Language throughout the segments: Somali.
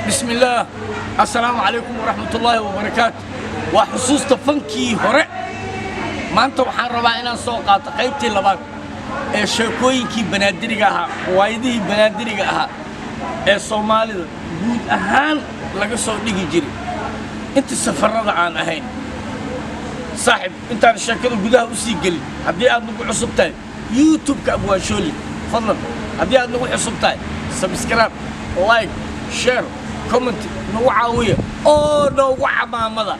بسم الله السلام عليكم ورحمة الله وبركاته وحصوص تفنكي هراء ما أنت وحان ربعنا سوقات قيبتي لباك شاكوينكي بنادرقها وايدي بنادرقها الصومالي بود أهان لقى صوتيكي جري أنت السفرة عن أهين صاحب أنت على الشاكل قدها أسيقلي هدي أد نقول عصبتاي يوتيوب كأبوها شولي فضلا هدي أد نقول عصبتاي سبسكرايب لايك شير كومنت نوعاوية أو نوع مامضة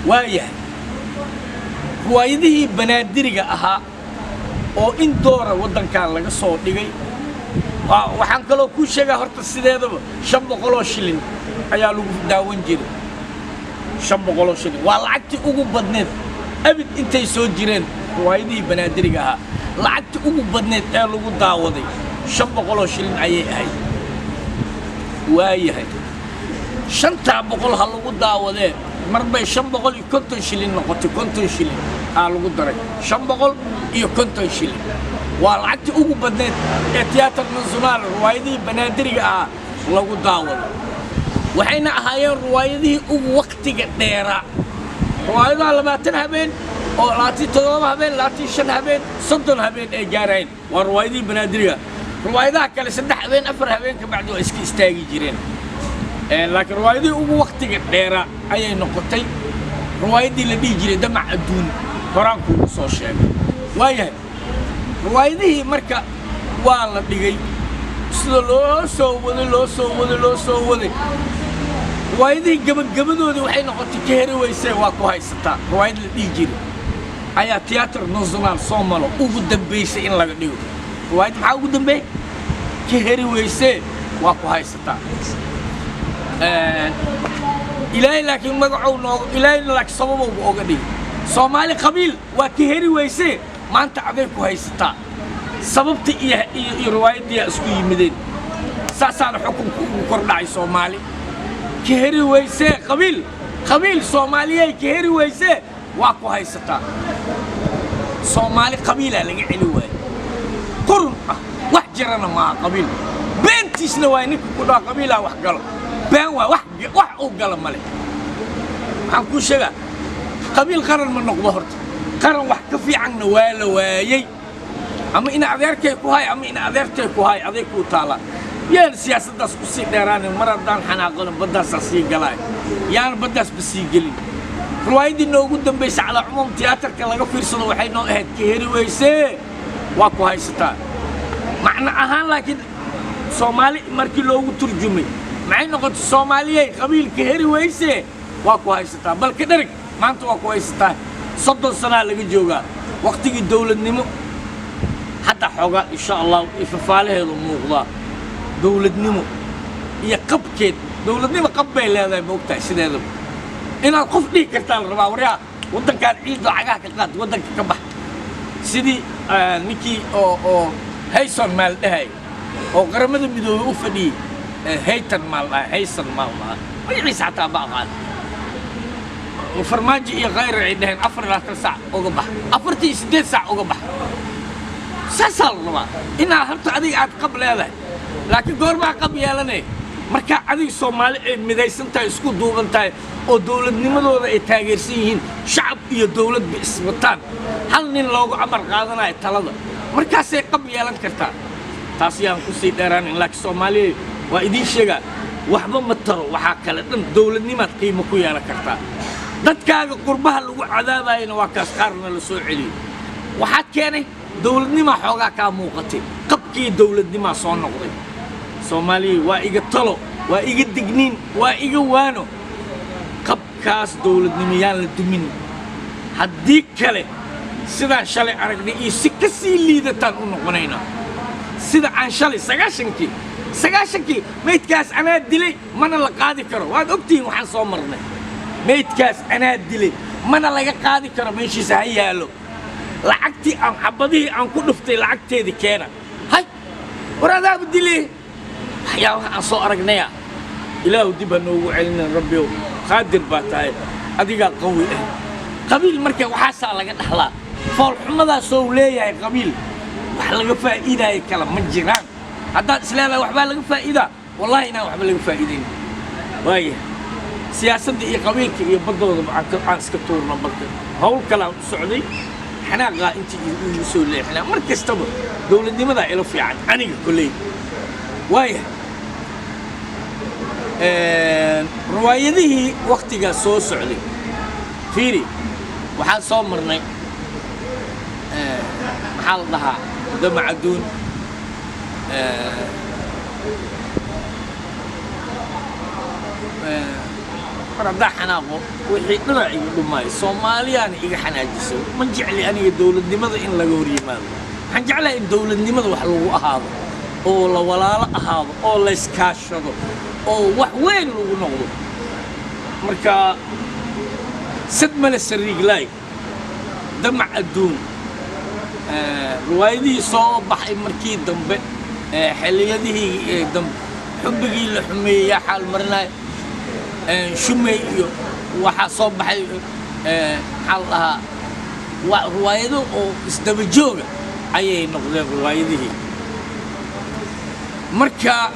وايه وايده بنادرقة أها أو إن دورة ودن كان لقى صوت دقي waxaan kaloo ku sheegay horta sideedaba 500 shilin ayaa lagu daawan jiray 500 shilin waa lacagtii ugu badneed abid intay soo jireen waayidii banaadiriga ahaa lacagtii ugu badneed ee lagu daawaday 500 shilin ayay ahayd waayahay 500 ha lagu daawadee marbay 550 shilin noqotay 50 shilin aa lagu daray 550 shilin والعكت أوجو بدنت تياتر نزونال روايدي بنادري لو داول وحين هاي روايدي أوجو وقت قديرة روايدي لما تنهبين أو لاتي تضربها بين لاتي شنهبين صدنها بين إيجارين وروايدي بنادري روايدي كلا سدح بين أفرها بين كبعدو إسكي استاجي جيرين لكن روايدي أوجو وقت قديرة أي نقطتين روايدي اللي بيجري دمع الدون فرانكو وصوشيال وايه روايده مركا والله دقي لو سو وذي روايده قبل waxay noqotay keeri weysay waa ku haysata rوايد la dhijiri ayaa tiyaatar national Soomaalo ugu dambeysay in laga dhigo rوايد waxa ugu dambeeyay keeri weysay waa ku haysata ilaahay laakiin magacu noo ilaahay laakiin sabab uu uga dhigay Soomaali qabiil waa keeri weysay ما أنت عبيك وهيستا سببت إيه روايدي أسكو يمدين ساسان حكم كورناي صومالي كهري ويسي قبيل صومالي كهري ويسي واكو هيستا صومالي قبيلة لقي علوي قرن وحجرنا مع قبيل بنتي سنوينك كلها قبيلة وحقل بين وحقل ملك عنكو شغا قبيل قرن من نقبهرت قرن وحكي في عنا ولا وايي أما إن أذيرك كوهاي أما إن أذيرك كوهاي أذيك وطالع يعني سياسة داس قصي ديران المرة دان حناقل بداس أسي قلاي يعني بداس بسي قلي روايدي إنه قدام بيس على عموم تياتر كان لقى فيرسون وحيد نوع هاد كهري ويسي واكو هاي ستا معنى أهان لكن صومالي مركي لو ترجمي مع إنه قد صومالي قبيل كهري ويسي واكو هاي ستا بل كدرك ما أنت واكو هاي ستا 30 سنة لقى جوجا وقت الدولة نمو حتى حوجا إن شاء الله يفعله هذا الموضوع دولة نمو هي قبكت دولة نمو قبل هذا بوقتها سيد هذا إن القف لي كرتال ربع وريا ودن كان عيد عجاء كتلات ودن كبح سيدي نيكي أو هيسون مال هاي أو قرمد بدو أفدي هيتن مال هيسون مال ما يعيش حتى بعض وفرماجي غير عندهن أفر لا تسع أوجبح أفرتي 6 ساعة أوجبح ساسال ربع إنها هرت عدي عاد قبل هذا لكن دور ما قبل يلاني مركا عدي Soomaali midaysan tahay isku duuban tahay oo dawladnimadooda ay taageersan yihiin shacab iyo dawlad bisbataan hal nin loogu amar qaadanayo talada markaas ay qab yeelan kartaa taas yaan ku sii dheeraan in laakiin Soomaali waa idin sheega waxba ma taro waxa kale dhan dawladnimad qiimo ku yeelan kartaa dadkaaga qurbaha lagu cadaabayna waa kaas qaarna la soo celiyo waxa keenay dawladnimo xoogaa ka muuqatay qabkii dawladnimo soo noqday Soomaali waa iga talo waa iga digniin waa iga waano qabkaas dawladnimo yaan la dumin haddii kale sidaan shalay aragnay iyo si ka sii liidataan u noqonayna sida aan shalay 90kii meydkaas anaa dilay mana la qaadi karo waad ogtiin waxaan soo marnay meydkaas anaa dilay mana laga qaadi karo meeshiisa ha yaalo lacagtii aan xabadii aan ku dhuftay lacagteedii keena hay waradaab dilay waxyaabaha aan soo aragnaya ilaahu dib noogu celina rabbiyow qaadir baa tahay adiga qawi ah qabiil marka waxaasaa laga dhaxlaa fool xumadaas oo leeyahay qabiil wax laga faa'iidayo kala ma jiraan haddaad islaamay waxbaa laga faa'iidaa والله إنا وحب لك فائدين وايه سياسة إيه قبيلك إيه بدو عن سكتورنا بدو هول كلام سعودي حنا قا أنت يسوي لي حنا مركز تبع دولة دي ماذا إله في عن أنا كلي وايه رواية ذي وقت جا سو سعودي فيري وحال صومرني محل ضحى دمع دون ربنا حناقو وحي نرعي دماي سوماليان إيجا حناجسو من جعلي أنا الدولة لماذا إن لغوري ماذا حنجعلها الدولة لماذا وحلوه هذا أو لا ولا لا هذا أو لا إسكاشو أو وين لو نقول مركا سد من السريق لاي دمع الدون روايدي صوبح مركي دم حليته دم حبقي لحمي يا حال مرناي شمي وحصوب بحي حالها وروايده أو استبجوجة أي نقدر روايده مركا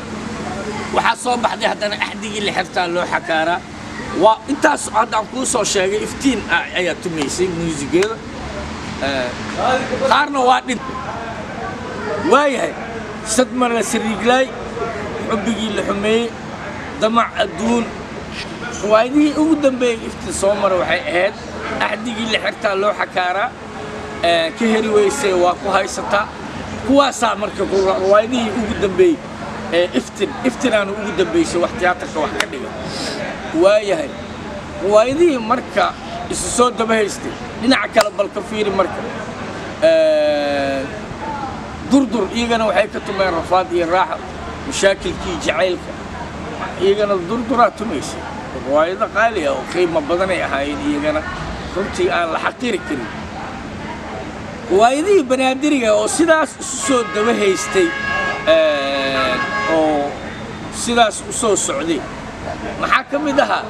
وحصوب بحدي هذا أحدي اللي حتى له حكارة وأنت عاد عم كوسو شيء إفتين أي تميسي ميوزيك قارنا واحد وايه صدمة السريقلاي حبقي لحمي دمع الدون وايدي قدام بي افتسامر waxay ahayd axdigii la xirtaa loo xakaara ka heri weysay waa ku haysata kuwaasa marka waayidii ugu dambeey iftiraan ugu dambeysay wax tiyaatarka wax ka dhiga waayahay waayidii marka isu soo daba haystay dhinaca kale balka fiiri marka durdur iyagana waxay ka tumeen rafaad iyo raaxo mashaakilkii jacaylka iyagana durduraa tumaysay رواية قالية وقيمة بدني هاي ديجنا كنتي أنا الحقير كريم رواية بنادرية أو سداس صوت دمه يستي أو سداس صوت سعودي محاكم ده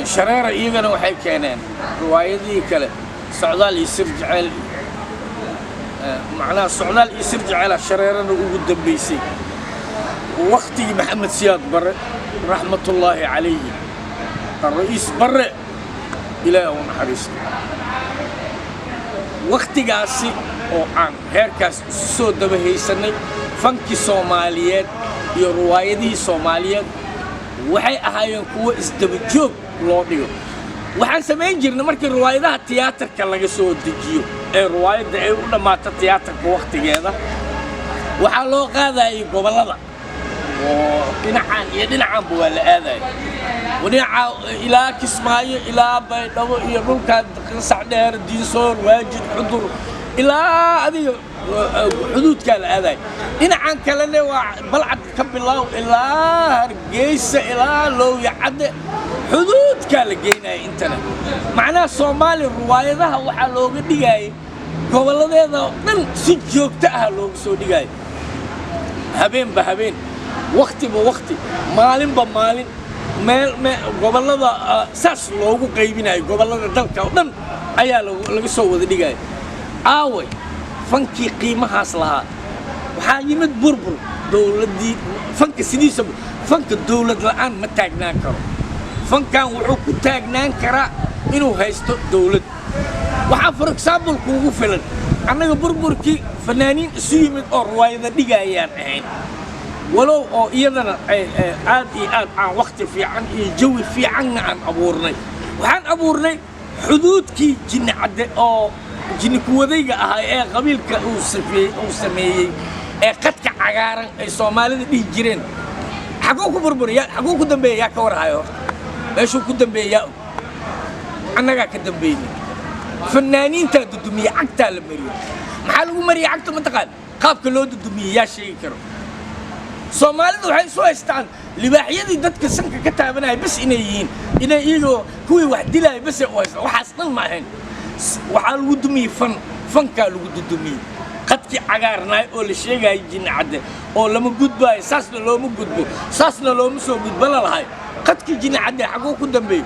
شرارة إيجنا وحي كانان رواية دي كله سعودال يسرج على معناه سعودال يسرج على شرارة وقدام بيسي وقتي محمد سياد بر رحمة الله عليه الرئيس بر إلى يوم حريص وقتي قاسي أو عن هيركاس سود به سنة فنك صوماليات يروايدي صوماليات وحي أهايون كوا استبجوب لوديو وحن سمين جرنا مركي روايدها تياتر كلا جسود دجيو الروايد ده ولا ما تياتر بوقت هذا وحلو هذا يقبل هذا ودينعان يدينعان بولا هذا ودينع إلى كسماية إلى بيدو يقول كان سعدير دينصور واجد حضور إلى هذه حدود كان هذا دينعان كلنا بلعت كب الله إلى هرجيس إلى لو يعد حدود كان لقينا إنتنا معناه صومالي الرواية ذا وحلو قد جاي قبل هذا من سجوك تأهلوا سودي جاي هبين بهبين وقتي بوقتي مالين بمالين ما قبل هذا ساس لوجو قيبيناي قبل هذا دلك ودن أيا لو سووا ذي جاي أوي فنكي قيمة حصلها وحاجمت بربر دولة دي فنك سديسة فنك الدولة الآن ما تاجنان كرا فنكان وحوك تاجنان كرا إنه هيستو دولة وحفرك سابل كوجو فلان أنا بربر كي فنانين سيمت أو رواية دي جايان عين ولو أو إيضا عاد عن وقت في عن جو في عن أبورني وعن أبورني حدود كي جن عد أو جن كوديجا هاي قبيل كأوسفي أوسمي قد كعجارن الصومالي دي جيرين حقوق بربر يا حقوق دم بيا كور هايو إيش هو دم بيا أنا قاعد كدم بيني فنانين تدمي عكتا لمريو محلو مري عكتا منتقل قاب كلو دمي يا شيء كرو Soomaalidu waxay soo haystaan libaaxyadii dadka sanka ka taabanay bas inay yihiin inay iyagu kuwii wax dilay bas oo haysta waxaas dhan ma ahayn waxa lagu dumiyay fanka lagu dumiyay qadki cagaarnay oo la sheegay jin cadde oo lama gudbay saasna looma gudbo saasna looma soo gudbo lahaay qadki jin cadde xagoo ku dambeey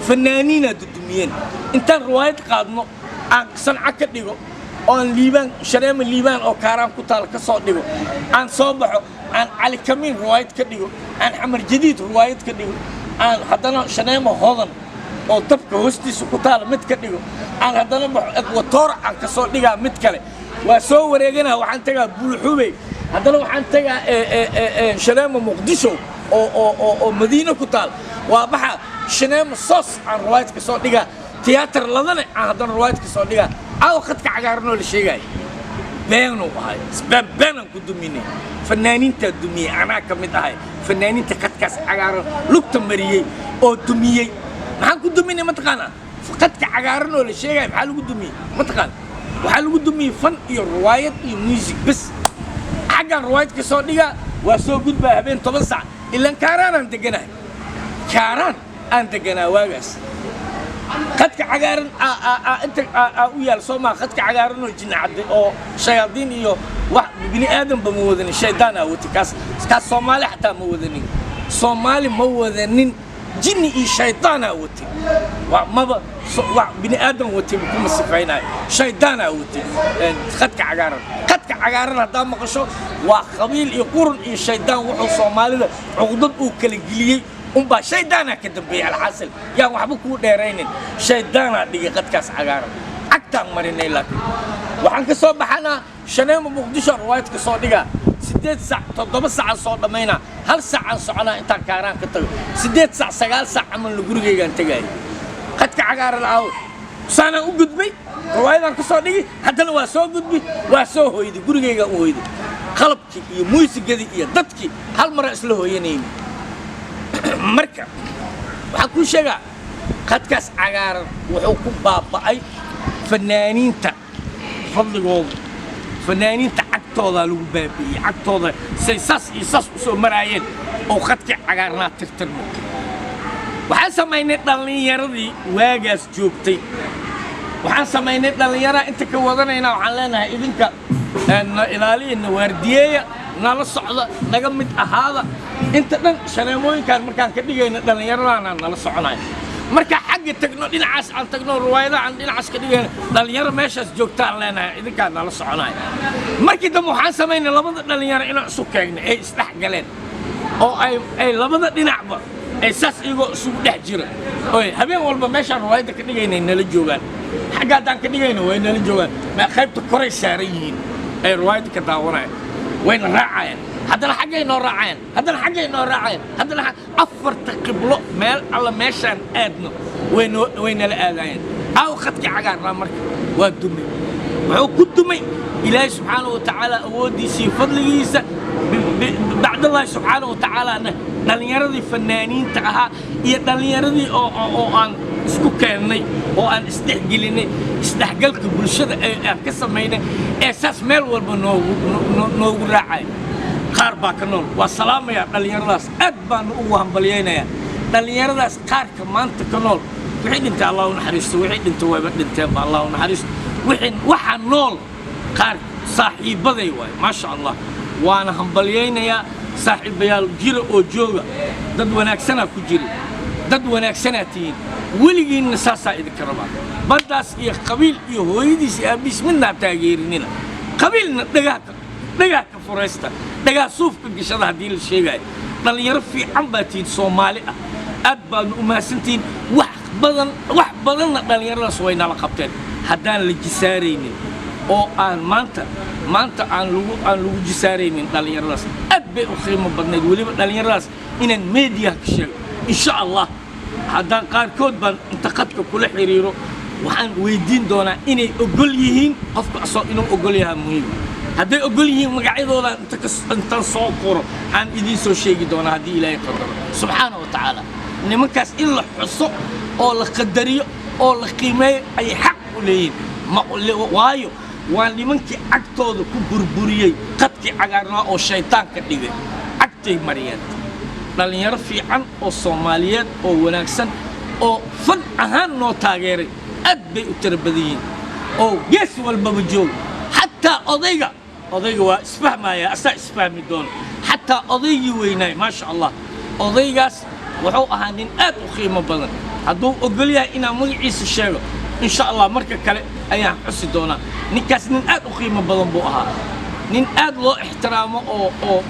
fanaaniina dumiyeen intaan riwaayad qaadno aan sanca ka dhigo oon liibaan shareema liibaan oo kaaraan ku taal ka soo dhigo aan soo baxo aan cali kamiin riwaayad ka dhigo aan xamar jadiid riwaayad ka dhigo aan haddana shareema hodan oo dabka hoostiisa ku taala mid ka dhigo aan haddana baxo ekwator aan ka soo dhigaa mid kale waa soo wareeganaa waxaan tagaa buulxubey haddana waxaan tagaa shareema muqdisho oo madiina ku taal waa baxa shareema soos aan riwaayad ka soo dhigaa tiyaatar ladane aan haddana riwaayad ka soo dhigaa aw khadka cagaaranoo la sheegaayo beenuu ahay beenaan ku duminay fanaaniintaa dumiyey anaa ka mid ahay fanaaniinta khadkaas cagaaran lugta mariyey oo dumiyey maxaan ku duminay mataqaanaa khadka cagaaranoo la sheegaayo maxaa lagu dumiyey mataqaana waxaa lagu dumiyey fan iyo riwaayad iyo music bes xaggaan riwaayad ka soo dhigaa waa soo gudbaa habeen 10 sac ilaan kaaraan aan deganahay kaaraan aan deganaa waagaas khadka cagaaran inta u yaal Soomaa khadka cagaaran oo jin cadde oo shayaadiin iyo wax bini aadan ba ma wadanin shaydaan awti kaas Soomaali xataa ma wadanin Soomaali ma wadanin jinni iyo shaydaan awti waa maba wax bini aadan wati kuma sifaynaay shaydaan awti khadka cagaaran hadaa maqasho waa qabiil iyo qurun iyo shaydaan wuxuu Soomaalida cuqdad uu kala geliyay umba shaydana ka dambeeyay alxasil yaa waxba ku dheeraynin shaydana dhigay qadkaas cagaaran agtaan marinay laakiin waxaan ka soo baxana shaneemo muqdisho riwaayad ka soo dhiga 8 sac 7 sac soo dhameeyna hal sac aan soconaa intaan kaaraan ka tago 8 sac 9 sac aman la gurigeygaan tagay qadka cagaaran aaw sana u gudbay riwaayadan ka soo dhigi haddana waa soo gudbi waa soo hooyday gurigeyga u hooyday qalabkii iyo muusigadi iyo dadkii hal mar isla hooyanayeen marka waxaan ku sheegaa khadkaas cagaaran wuxuu ku baaba'ay fanaaniinta fadligooda fanaaniinta cagtooda lagu baabi'iyey cagtooda say saas iyo saas u soo maraayeen oo khadkii cagaarnaa tirtirmay waxaan samaynay dhallinyaradii waagaas joogtay waxaan samaynay dhallinyara inta ka wadanaynaa waxaan leenahay idinka ilaaliyana waardiyeeya nala socda naga mid ahaada inta dhan shareemooyinkaan markaan ka dhigayna dhallinyaradaana nala soconayo marka xagga tagno dhinacaas aan tagno riwaayadaha aan dhinacaas ka dhigayna dhallinyaro meeshaas joogtaan leenahay idinkaan nala soconayo markii dambe waxaan samaynay labada dhallinyaro inaan isu keegnay ay isdhex galeen oo ay labada dhinacba ay saas iyagoo isugu dhex jira oo habeen walba meeshaan riwaayadda ka dhigaynay nala joogaan xagga haddaan ka dhigayna way nala joogaan ma qaybta koray saaran yihiin ay riwaayadda ka daawanayaan wayna raacayaan haddana xaggay noo raacayaan haddana afarta qiblo meel alla meeshaan aadno waynala aadayaan aw khadkii cagaarnaa marka waa dumay wuxuu ku dumay ilaahay subxaanahu watacaala awooddiisii fadligiisa bacdallahi subxaanahu watacaalaana dhallinyaradii fanaaniinta ahaa iyo dhallinyaradii oo aan isku keennay oo aan isdhexgelinay isdhexgalka bulshada aan ka samaynay ee saas meel walba noogu raacay qaar baa ka nool waa salaamaya dhallinyaradaas aad baan ugu hambalyeynaya dhallinyaradaas qaarka maanta ka nool wixii dhintay allah u naxariisto wixii dhintay wayba dhinteen ba allah u naxariisto waxa nool qaar saaxiibaday waay maasha allah waana hambalyeynayaa saaxiibayaal jira oo jooga dad wanaagsanaa ku jira dad wanaagsanaa tihiin weligiinna saasaa idinka rabaa baddaas iyo qabiil iyo hooyadiis iyo aabiis midnaa taageerinina qabiilna dhagaha ka furaysta dhagaha suufka gashada haddii la sheegaayo dhallinyaro fiican baa tihiin Soomaali ah aad baadna u mahadsantihiin wax badanna dhallinyaradaas way nala qabteen haddaan la jisaaraynin oo aan maanta aan lagu jisaaraynin dhallinyaradaas aad bay u qiimo badnayd weliba dhallinyaradaas inaan media ka sheego insha allah haddaan qaarkood baan inta qadka kula xiriiro waxaan weydiin doonaa inay ogol yihiin qofka asoo inuu ogol yahay muhiim hadday ogol yihiin magacyadooda intaan soo qoro aan idiin soo sheegi doonaa haddii ilaahay qadaro subxaanahu watacaala nimankaas in la xuso oo la qadariyo oo la qiimeeyo ayay xaq u leeyihiin waayo waa nimankii cagtooda ku burburiyey qadkii cagaarnaa oo shaytaanka dhigay cagtay mariyeen dhallinyaro fiican oo Soomaaliyeed oo wanaagsan oo fan ahaan noo taageeray aad bay u tira badan yihiin oo gees walbaba jooga xataa odayga waa isfahmaya asaa isfahmi doona xataa odaygii weynaay maasha allah odaygaas wuxuu ahaa nin aad u qiimo badan hadduu ogol yahay inaan magaciisa sheego إن شاء الله مركا كله أيام حسي دونا نكاس نين آد وقيمة بدن بوها نين آد لو احترامه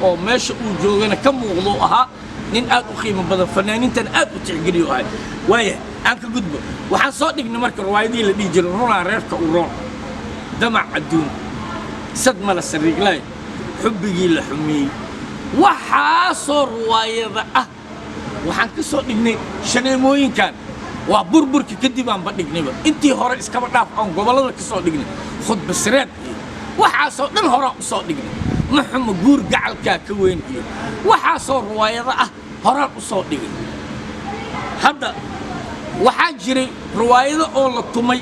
أو ماشي وجوجنا كم وغلوها نين آد وقيمة بدن فنانين تن آد وتعجليه هاي ويا أنك قدبه وحن صادق نمرك روايدي اللي بيجي رونا ريفك ورون دمع الدون صدمة للسرقلاي حبي لحمي وحاصر روايضة وحن كسر نجني شنيموين كان وبربر كدي ما بدقني بقى أنتي هراء إسكابر دافع عن قبل الله كسر نجني خد بسرات وحاصر نن هراء كسر نجني محمد جور جعل كاكوين وحاصر روايضة هراء كسر نجني هذا وحاجري روايضة أول الطمي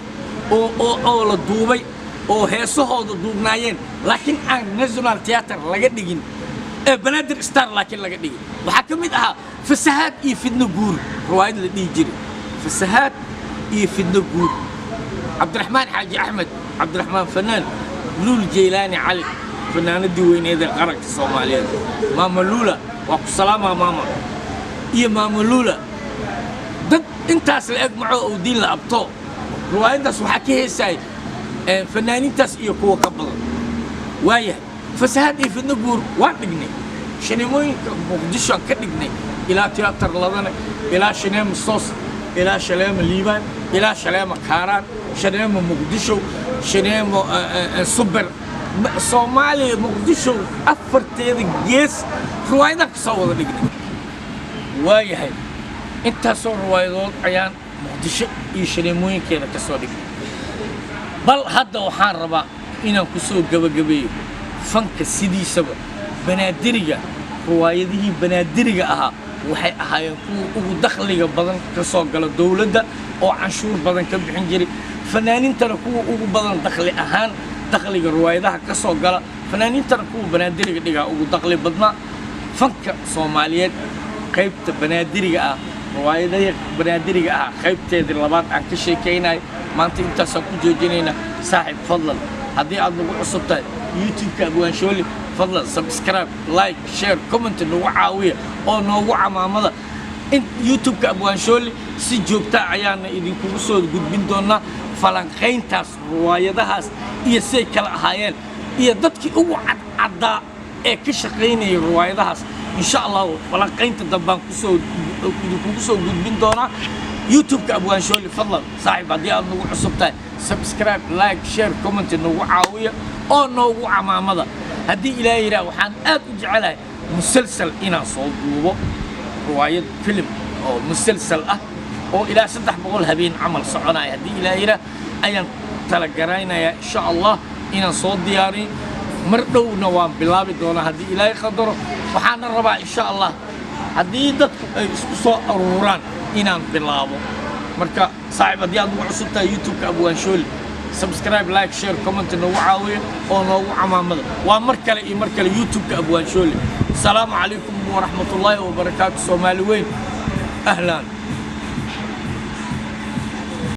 أو الدوبي oo heesahooda duubnaayeen laakiin aan national theater laga dhigin banaadir star laakiin laga dhigin waxa kamid aha fasahaad iyo fidno guur riwaayad la dhigi jiray fasahaad iyo fidno guur Abdurrahman Haji Ahmed Abdurrahman Fanaan Lul Jeylani Ali fanaanadii weyneed ee qaranka Soomaaliyeed Mama Lula wa ku salaama mama iyo Mama Lula dad intaas la eg maco oo diin la abto riwaayadaas waxa ka heesay فنانين تاس يكوا قبل وياه فسهاد في النجور وادقني شنيموين مقدشان كدقني إلى تياتر لذنا إلى شنيم الصوص إلى شلام الليبان إلى شلام كاران شنيم مقدشو شنيم سوبر صومالي مقدشو أفرت هذا جيس روايدك صور دقني وياه أنت صور روايدون عيان مقدشة يشنيموين كذا كسودقني بل هذا وحان ربا إنا كسو قبقبي فنك سيدي سبا بنادرية روايده بنادرية أها وحي أها ودخلي بدن كسو قال الدولة دا أو عنشور بدن كبحين جري فنانين تركوا بدن دخلي أهان دخلي روايدها كسو قال فنانين تركوا بنادرية ديغا ودخلي بدنا فنك صوماليات قيبت بنادرية أها روايده بنادرية أها قيبت هذه اللبات عن كشي كيناي ما أنت سأكون جوجينينا صاحب فضل هذه أنا عصبتها يوتيوب كأبوان شولي فضل سبسكرايب لايك شير كومنت نوع عاوية أو نوع مامضة إنت يوتيوب كأبوان شولي سجوبتا عيانا إذا كوسو جود بندونا فلان خين تاس رواية دهاس يسير كلا هايل يدتك أو عدا كشقيني رواية دهاس إن شاء الله فلان خين تدبان كوسو إذا كوسو جود بندونا يوتيوب كأبوان شولي فضل صاحب هذه أنا نوع عصبتها سبسكرايب لايك شير كومنت نوع عاوية أو نوع مامضة هذه إلهي را وحان أجعلها مسلسل إنا صوبه رواية فيلم أو مسلسل أو إلى سدح بقول هبين عمل صعنا هذه إلهي را أيان تلقرينا يا إن شاء الله إنا صوت دياري مردو نوام بلابي دونا هذه إلهي قدره وحان الربع إن شاء الله هذه دت صوت أروران inaan bilaabo marka saaxiib hadii aad ugu cusubtahay youtube-ka abwaan shooli subscribe like share comment noogu caawiyo oo noogu camaamada waa mar kale youtube-ka abwaan shooli salaamu calaykum waraxmatullaahi wabarakaatu soomaali weyn ahlan